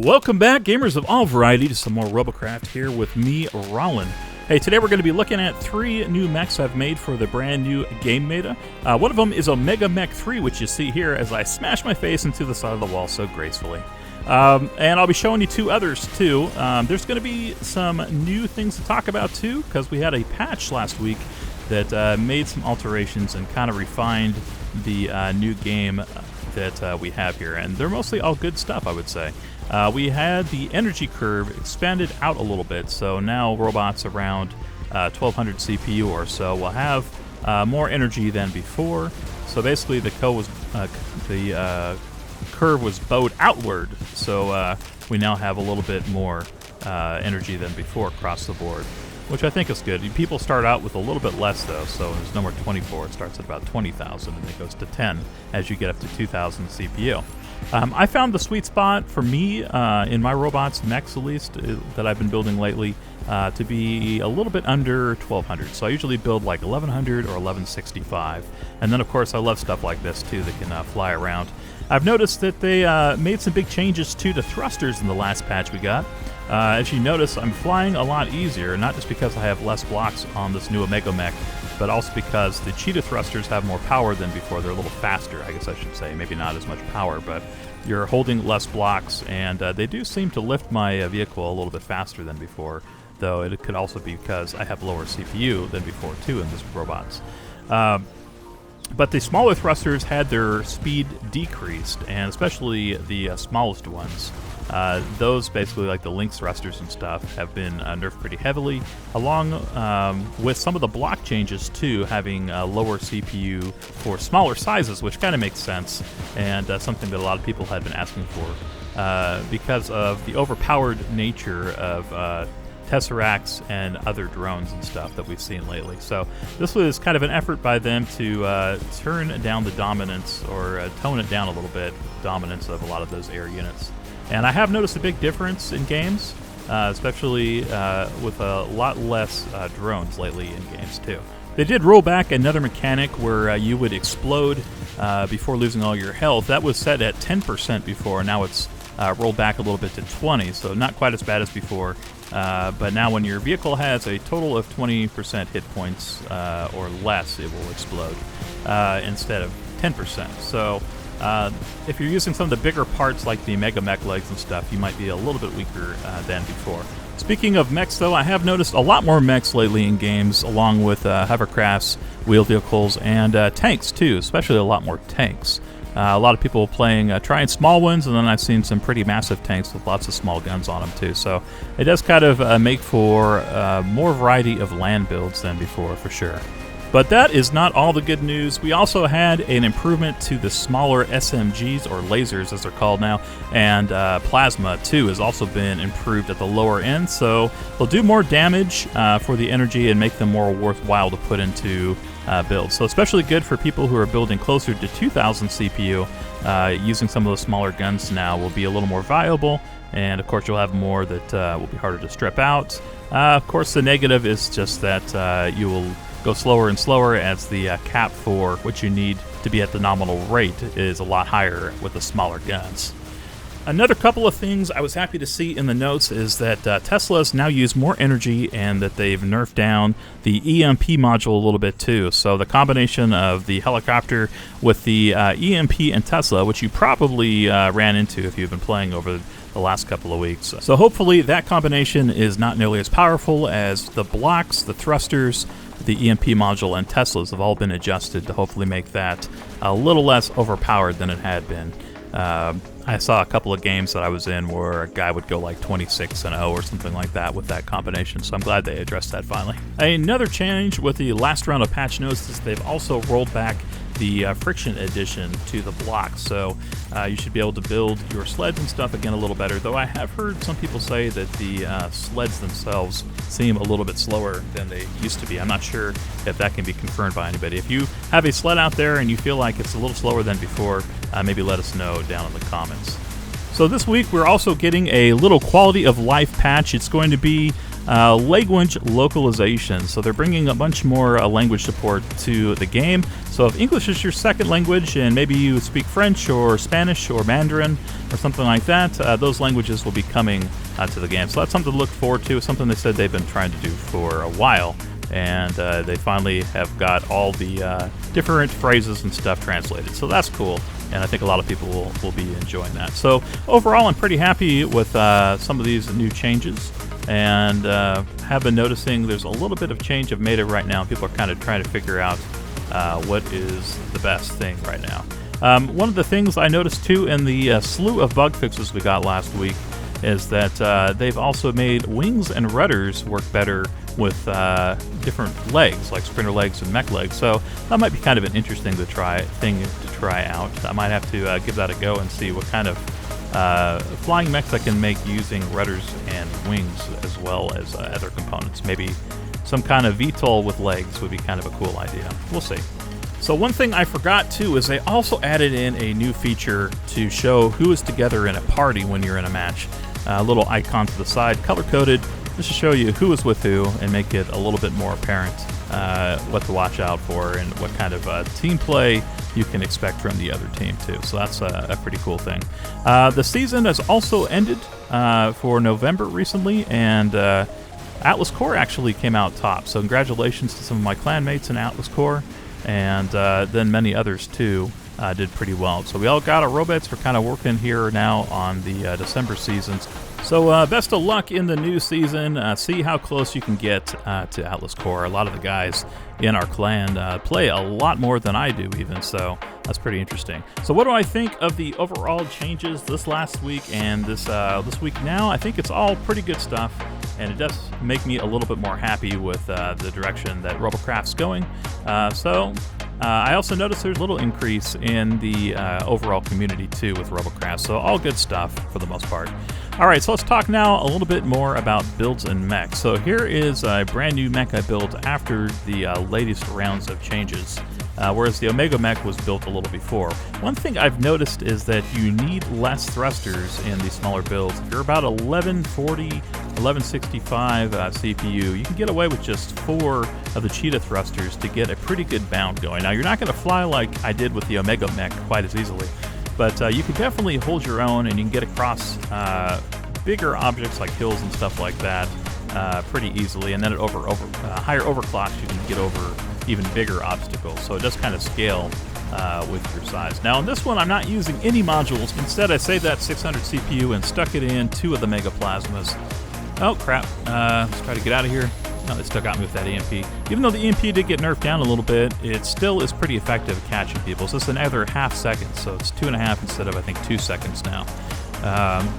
Welcome back, gamers of all variety, to some more Robocraft here with me, Wraulin. Hey, today we're going to be looking at 3 new mechs I've made for the brand new game meta. One of them is Omega Mech 3, which you see here as I smash my face into the side of the wall so gracefully. And I'll be showing you 2 others too. There's going to be some new things to talk about too, because we had a patch last week that made some alterations and kind of refined the new game that we have here. And they're mostly all good stuff, I would say. We had the energy curve expanded out a little bit, so now robots around 1200 CPU or so will have more energy than before. So basically the curve was bowed outward, so we now have a little bit more energy than before across the board, which I think is good. People start out with a little bit less though, so there's no more 24. It starts at about 20,000 and it goes to 10 as you get up to 2,000 CPU. I found the sweet spot for me in my robots, mechs at least, that I've been building lately, to be a little bit under 1200. So I usually build like 1100 or 1165. And then of course I love stuff like this too that can fly around. I've noticed that they made some big changes to the thrusters in the last patch we got. As you notice, I'm flying a lot easier, not just because I have less blocks on this new Omega Mech, but also because the cheetah thrusters have more power than before. They're a little faster, I guess I should say. Maybe not as much power, but you're holding less blocks, and they do seem to lift my vehicle a little bit faster than before, though it could also be because I have lower CPU than before, too, in these robots. But the smaller thrusters had their speed decreased, and especially the smallest ones. Those, basically like the Lynx thrusters and stuff, have been nerfed pretty heavily, along with some of the block changes too, having lower CPU for smaller sizes, which kind of makes sense, and something that a lot of people had been asking for because of the overpowered nature of Tesseracts and other drones and stuff that we've seen lately. So this was kind of an effort by them to turn down the dominance, or tone it down a little bit, the dominance of a lot of those air units. And I have noticed a big difference in games, especially with a lot less drones lately in games too. They did roll back another mechanic where you would explode before losing all your health. That was set at 10% before, now it's rolled back a little bit to 20, so not quite as bad as before. But now when your vehicle has a total of 20% hit points or less, it will explode instead of 10%. So if you're using some of the bigger parts like the Mega Mech legs and stuff, you might be a little bit weaker than before. Speaking of mechs, though, I have noticed a lot more mechs lately in games, along with hovercrafts, wheeled vehicles, and tanks, too, especially a lot more tanks. A lot of people playing, trying small ones, and then I've seen some pretty massive tanks with lots of small guns on them, too. So it does kind of make for more variety of land builds than before, for sure. But that is not all the good news. We also had an improvement to the smaller SMGs, or lasers as they're called now, and plasma too has also been improved at the lower end, so they'll do more damage for the energy and make them more worthwhile to put into builds. So especially good for people who are building closer to 2000 CPU. Using some of those smaller guns now will be a little more viable, and of course you'll have more that will be harder to strip out. Of course the negative is just that you will go slower and slower as the cap for what you need to be at the nominal rate is a lot higher with the smaller guns. Another couple of things I was happy to see in the notes is that Teslas now use more energy, and that they've nerfed down the EMP module a little bit too. So the combination of the helicopter with the EMP and Tesla, which you probably ran into if you've been playing over the last couple of weeks. So hopefully that combination is not nearly as powerful as the blocks, the thrusters, the EMP module, and Teslas have all been adjusted to hopefully make that a little less overpowered than it had been. I saw a couple of games that I was in where a guy would go like 26-0 or something like that with that combination, so I'm glad they addressed that finally. Another change with the last round of patch notes is they've also rolled back the friction addition to the block, so you should be able to build your sleds and stuff again a little better, though I have heard some people say that the sleds themselves seem a little bit slower than they used to be. I'm not sure if that can be confirmed by anybody. If you have a sled out there and you feel like it's a little slower than before, maybe let us know down in the comments. So this week we're also getting a little quality of life patch. It's going to be language localization. So they're bringing a bunch more language support to the game. So if English is your second language and maybe you speak French or Spanish or Mandarin or something like that, those languages will be coming to the game. So that's something to look forward to. Something they said they've been trying to do for a while. And they finally have got all the different phrases and stuff translated. So that's cool, and I think a lot of people will be enjoying that. So overall, I'm pretty happy with some of these new changes, and have been noticing there's a little bit of change. I've made it right now. People are kind of trying to figure out what is the best thing right now. One of the things I noticed too in the slew of bug fixes we got last week is that they've also made wings and rudders work better with different legs, like sprinter legs and mech legs. So that might be kind of an interesting thing to try out. I might have to give that a go and see what kind of flying mechs I can make using rudders and wings as well as other components. Maybe some kind of VTOL with legs would be kind of a cool idea. We'll see. So one thing I forgot too is they also added in a new feature to show who is together in a party when you're in a match. A little icon to the side, color-coded, just to show you who is with who and make it a little bit more apparent what to watch out for and what kind of team play you can expect from the other team too. So that's a pretty cool thing. The season has also ended for November recently, and Atlas Core actually came out top. So congratulations to some of my clan mates in Atlas Core, and then many others too. Did pretty well. So we all got our robots. We're kind of working here now on the December seasons. So best of luck in the new season. See how close you can get to Atlas Core. A lot of the guys in our clan play a lot more than I do even, so that's pretty interesting. So what do I think of the overall changes this last week and this week now? I think it's all pretty good stuff, and it does make me a little bit more happy with the direction that Robocraft's going. I also noticed there's a little increase in the overall community too with Robocraft, so all good stuff for the most part. Alright, so let's talk now a little bit more about builds and mechs. So here is a brand new mech I built after the latest rounds of changes, whereas the Omega Mech was built a little before. One thing I've noticed is that you need less thrusters in these smaller builds. If you're about 1140, 1165 CPU, you can get away with just 4 of the Cheetah thrusters to get a pretty good bound going. Now, you're not going to fly like I did with the Omega Mech quite as easily, but you can definitely hold your own, and you can get across bigger objects like hills and stuff like that pretty easily. And then at higher overclocks, you can get over even bigger obstacles. So it does kind of scale with your size. Now, in this one, I'm not using any modules. Instead, I saved that 600 CPU and stuck it in 2 of the Mega Plasmas. Oh, crap. Let's try to get out of here. No, they still got me with that EMP. Even though the EMP did get nerfed down a little bit, it still is pretty effective at catching people. So it's another half second, so it's 2.5 instead of, I think, 2 seconds now.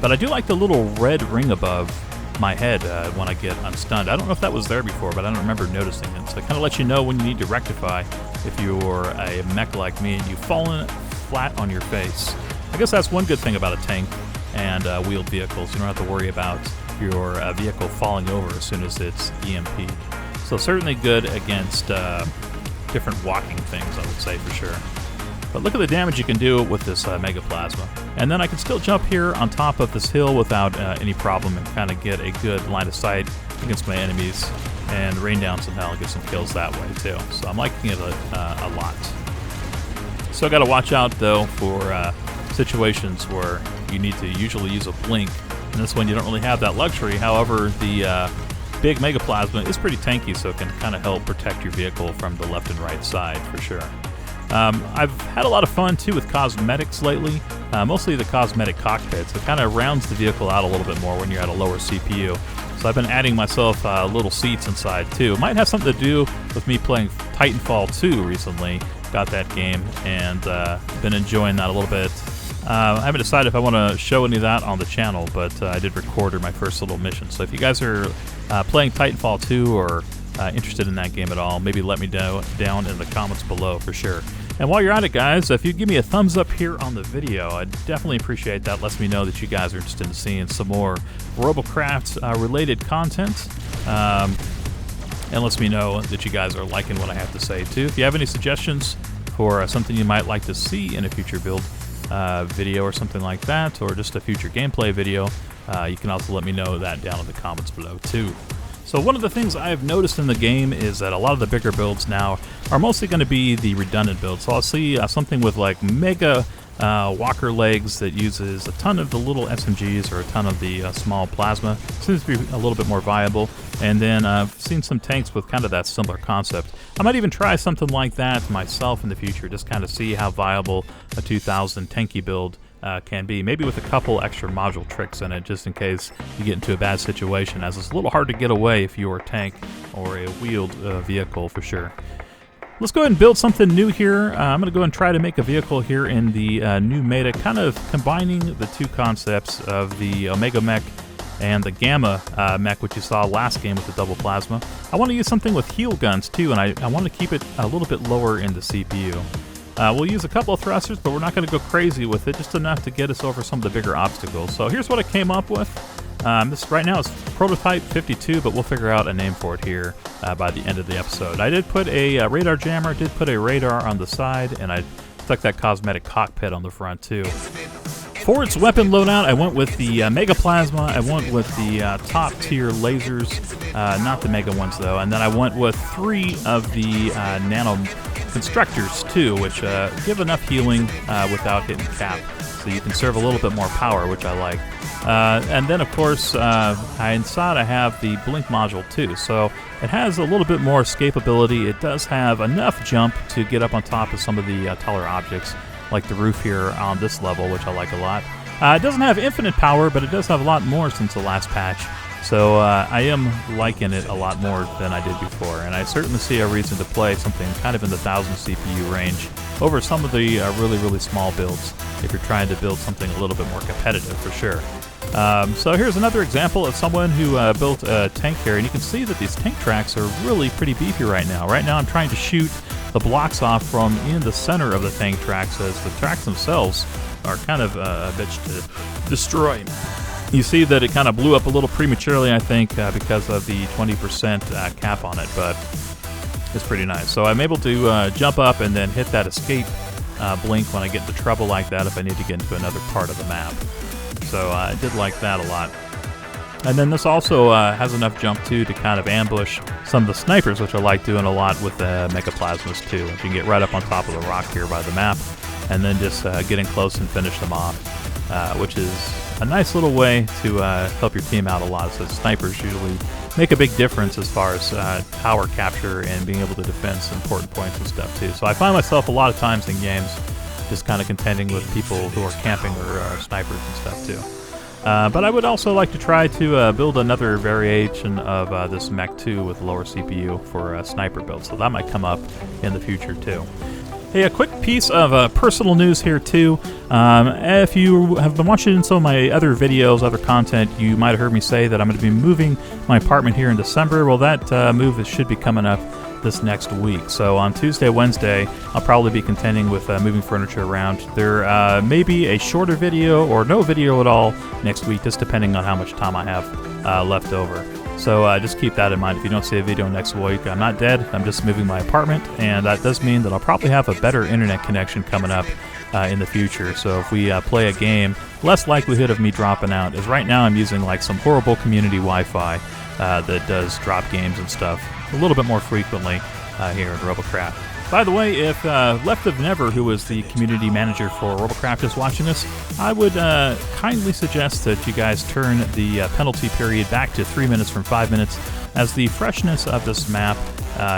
But I do like the little red ring above my head when I get unstunned. I don't know if that was there before, but I don't remember noticing it. So it kind of lets you know when you need to rectify if you're a mech like me and you've fallen flat on your face. I guess that's one good thing about a tank and wheeled vehicles. You don't have to worry about your vehicle falling over as soon as it's EMP'd. So certainly good against different walking things, I would say, for sure. But look at the damage you can do with this Mega Plasma. And then I can still jump here on top of this hill without any problem and kind of get a good line of sight against my enemies and rain down some hell and get some kills that way too. So I'm liking it a lot. Still got to watch out though for situations where you need to usually use a blink. In this one you don't really have that luxury. However, the big Mega Plasma is pretty tanky, so it can kind of help protect your vehicle from the left and right side for sure. I've had a lot of fun too with cosmetics lately, mostly the cosmetic cockpits. It kind of rounds the vehicle out a little bit more when you're at a lower CPU. So I've been adding myself little seats inside too. It might have something to do with me playing Titanfall 2 recently. Got that game and been enjoying that a little bit. I haven't decided if I want to show any of that on the channel, but I did record my first little mission. So if you guys are playing Titanfall 2 or interested in that game at all, maybe let me know down in the comments below for sure. And while you're at it, guys, if you give me a thumbs up here on the video, I'd definitely appreciate that. Lets me know that you guys are interested in seeing some more Robocraft related content. And lets me know that you guys are liking what I have to say too. If you have any suggestions for something you might like to see in a future build video or something like that, or just a future gameplay video, you can also let me know that down in the comments below too. So one of the things I've noticed in the game is that a lot of the bigger builds now are mostly going to be the redundant builds. So I'll see something with like mega walker legs that uses a ton of the little SMGs or a ton of the small plasma. Seems to be a little bit more viable. And then I've seen some tanks with kind of that similar concept. I might even try something like that myself in the future, just kind of see how viable a 2000 tanky build can be. Maybe with a couple extra module tricks in it, just in case you get into a bad situation, as it's a little hard to get away if you're a tank or a wheeled vehicle for sure. Let's go ahead and build something new here. I'm going to go and try to make a vehicle here in the new meta, kind of combining the two concepts of the Omega Mech and the Gamma Mech, which you saw last game with the double plasma. I want to use something with heal guns too, and I want to keep it a little bit lower in the CPU. We'll use a couple of thrusters, but we're not going to go crazy with it, just enough to get us over some of the bigger obstacles. So here's what I came up with. This right now is prototype 52, but we'll figure out a name for it here by the end of the episode. I did put a radar jammer, did put a radar on the side, and I stuck that cosmetic cockpit on the front too. For its weapon loadout, I went with the Mega Plasma, I went with the top tier lasers, not the Mega ones though, and then I went with 3 of the Nano Constructors too, which give enough healing without hitting cap. So you can serve a little bit more power, which I like. And then, of course, inside I have the blink module too, so it has a little bit more escapability. It does have enough jump to get up on top of some of the taller objects, like the roof here on this level, which I like a lot. It doesn't have infinite power, but it does have a lot more since the last patch, so I am liking it a lot more than I did before, and I certainly see a reason to play something kind of in the 1000 CPU range over some of the really, really small builds if you're trying to build something a little bit more competitive for sure. So here's another example of someone who built a tank here, and you can see that these tank tracks are really pretty beefy right now. Right now I'm trying to shoot the blocks off from in the center of the tank tracks, as the tracks themselves are kind of a bitch to destroy. You see that it kind of blew up a little prematurely, I think, because of the 20% cap on it, but it's pretty nice. So I'm able to jump up and then hit that escape blink when I get into trouble like that if I need to get into another part of the map. So I did like that a lot. And then this also has enough jump too to kind of ambush some of the snipers, which I like doing a lot with the Mega Plasmas too. You can get right up on top of the rock here by the map and then just get in close and finish them off, which is a nice little way to help your team out a lot. So snipers usually make a big difference as far as power capture and being able to defend some important points and stuff too. So I find myself a lot of times in games just kind of contending with people who are camping or snipers and stuff too. But I would also like to try to build another variation of this mech too with lower CPU for sniper build, so that might come up in the future too. Hey, a quick piece of personal news here too. If you have been watching some of my other videos, other content, you might have heard me say that I'm going to be moving my apartment here in December. Well, that move should be coming up this next week. So on Tuesday, Wednesday, I'll probably be contending with moving furniture around. There may be a shorter video or no video at all next week, just depending on how much time I have left over. So just keep that in mind. If you don't see a video next week, I'm not dead. I'm just moving my apartment, and that does mean that I'll probably have a better internet connection coming up in the future. So if we play a game, less likelihood of me dropping out, as right now I'm using like some horrible community Wi-Fi that does drop games and stuff a little bit more frequently here in Robocraft. By the way, if Left of Never, who is the community manager for Robocraft, is watching this, I would kindly suggest that you guys turn the penalty period back to 3 minutes from 5 minutes, as the freshness of this map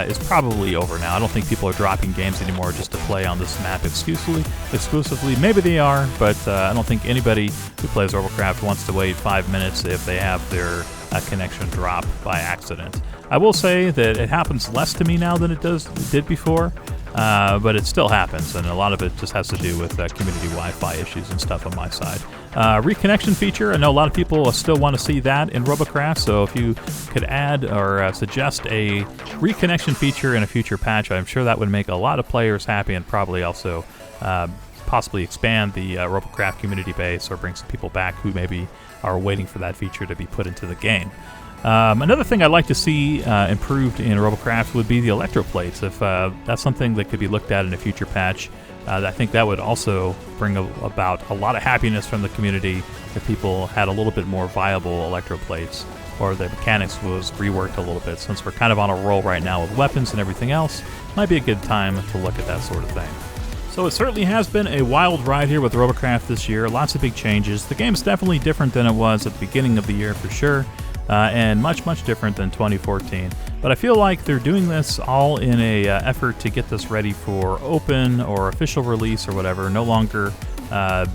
is probably over now. I don't think people are dropping games anymore just to play on this map exclusively. Maybe they are, but I don't think anybody who plays Robocraft wants to wait 5 minutes if they have their connection drop by accident. I will say that it happens less to me now than it did before, but it still happens, and a lot of it just has to do with community Wi-Fi issues and stuff on my side. Reconnection feature, I know a lot of people still want to see that in Robocraft, so if you could add or suggest a reconnection feature in a future patch, I'm sure that would make a lot of players happy, and probably also possibly expand the Robocraft community base or bring some people back who maybe are waiting for that feature to be put into the game. Another thing I'd like to see improved in Robocraft would be the electroplates. If that's something that could be looked at in a future patch, I think that would also bring about a lot of happiness from the community if people had a little bit more viable electroplates or the mechanics was reworked a little bit. Since we're kind of on a roll right now with weapons and everything else, might be a good time to look at that sort of thing. So it certainly has been a wild ride here with Robocraft this year. Lots of big changes. The game is definitely different than it was at the beginning of the year for sure, and much different than 2014. But I feel like they're doing this all in a effort to get this ready for open or official release or whatever. No longer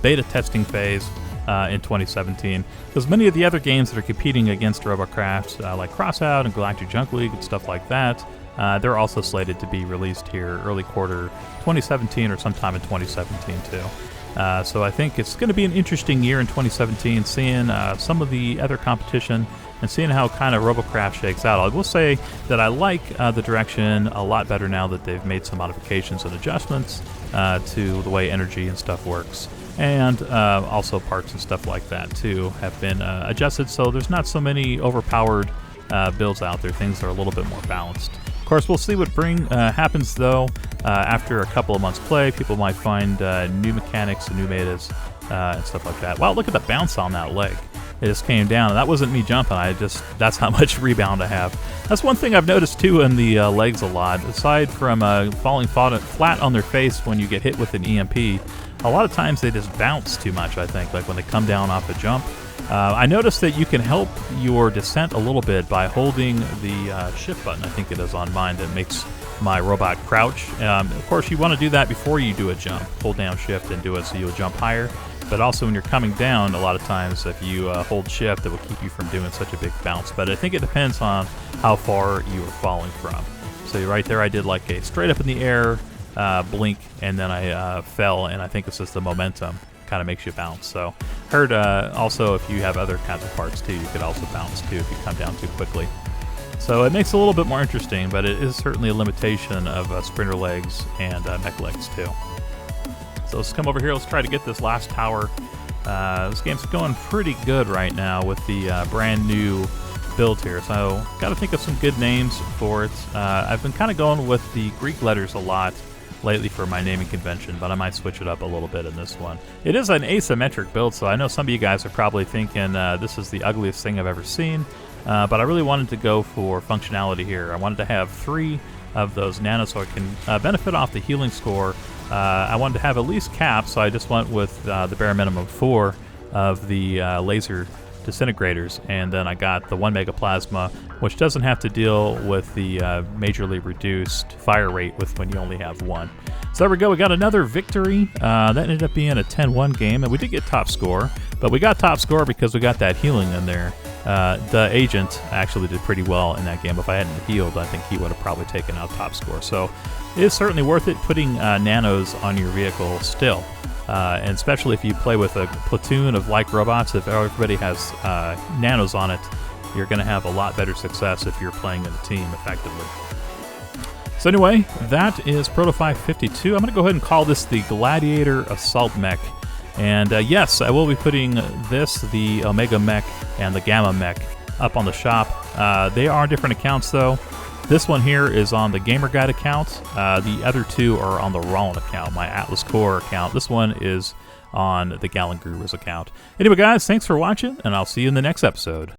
beta testing phase in 2017, because many of the other games that are competing against Robocraft, like Crossout and Galactic Junk League and stuff like that, they're also slated to be released here early quarter 2017 or sometime in 2017 too. So I think it's going to be an interesting year in 2017, seeing some of the other competition and seeing how kind of Robocraft shakes out. I will say that I like the direction a lot better now that they've made some modifications and adjustments to the way energy and stuff works. And also parts and stuff like that too have been adjusted, so there's not so many overpowered builds out there. Things are a little bit more balanced. Of course, we'll see what happens though after a couple of months play. People might find new mechanics and new metas and stuff like that. Wow, look at the bounce on that leg. It just came down. That wasn't me jumping. That's how much rebound I have. That's one thing I've noticed too in the legs a lot. Aside from falling flat on their face when you get hit with an EMP, a lot of times they just bounce too much, I think, like when they come down off a jump. I noticed that you can help your descent a little bit by holding the shift button, I think it is on mine, that makes my robot crouch. Of course, you want to do that before you do a jump. Hold down shift and do it so you'll jump higher. But also when you're coming down, a lot of times if you hold shift, it will keep you from doing such a big bounce. But I think it depends on how far you are falling from. So right there I did like a straight up in the air blink, and then I fell, and I think it's just the momentum kind of makes you bounce. So heard also if you have other kinds of parts too, you could also bounce too if you come down too quickly. So it makes it a little bit more interesting, but it is certainly a limitation of sprinter legs and mech legs too. So let's come over here, let's try to get this last tower. This game's going pretty good right now with the brand new build here, so got to think of some good names for it. I've been kind of going with the Greek letters a lot lately for my naming convention, but I might switch it up a little bit in this one. It is an asymmetric build, so I know some of you guys are probably thinking this is the ugliest thing I've ever seen, but I really wanted to go for functionality here. I wanted to have 3 of those nanos so I can benefit off the healing score. I wanted to have at least caps, so I just went with the bare minimum 4 of the laser disintegrators, and then I got the 1 mega plasma, which doesn't have to deal with the majorly reduced fire rate with when you only have 1. So there we go, we got another victory. That ended up being a 10-1 game, and we did get top score, but we got top score because we got that healing in there. The agent actually did pretty well in that game. If I hadn't healed, I think he would have probably taken out top score. So it is certainly worth it putting nanos on your vehicle still. And especially if you play with a platoon of like robots, if everybody has nanos on it, you're going to have a lot better success if you're playing in a team effectively. So anyway, that is Prototype 52. I'm going to go ahead and call this the Gladiator Assault Mech. And yes, I will be putting this, the Omega Mech, and the Gamma Mech up on the shop. They are different accounts though. This one here is on the GamerGuide account. The other 2 are on the Wraulin account, my Atlas Core account. This one is on the Gallon Gurus account. Anyway guys, thanks for watching, and I'll see you in the next episode.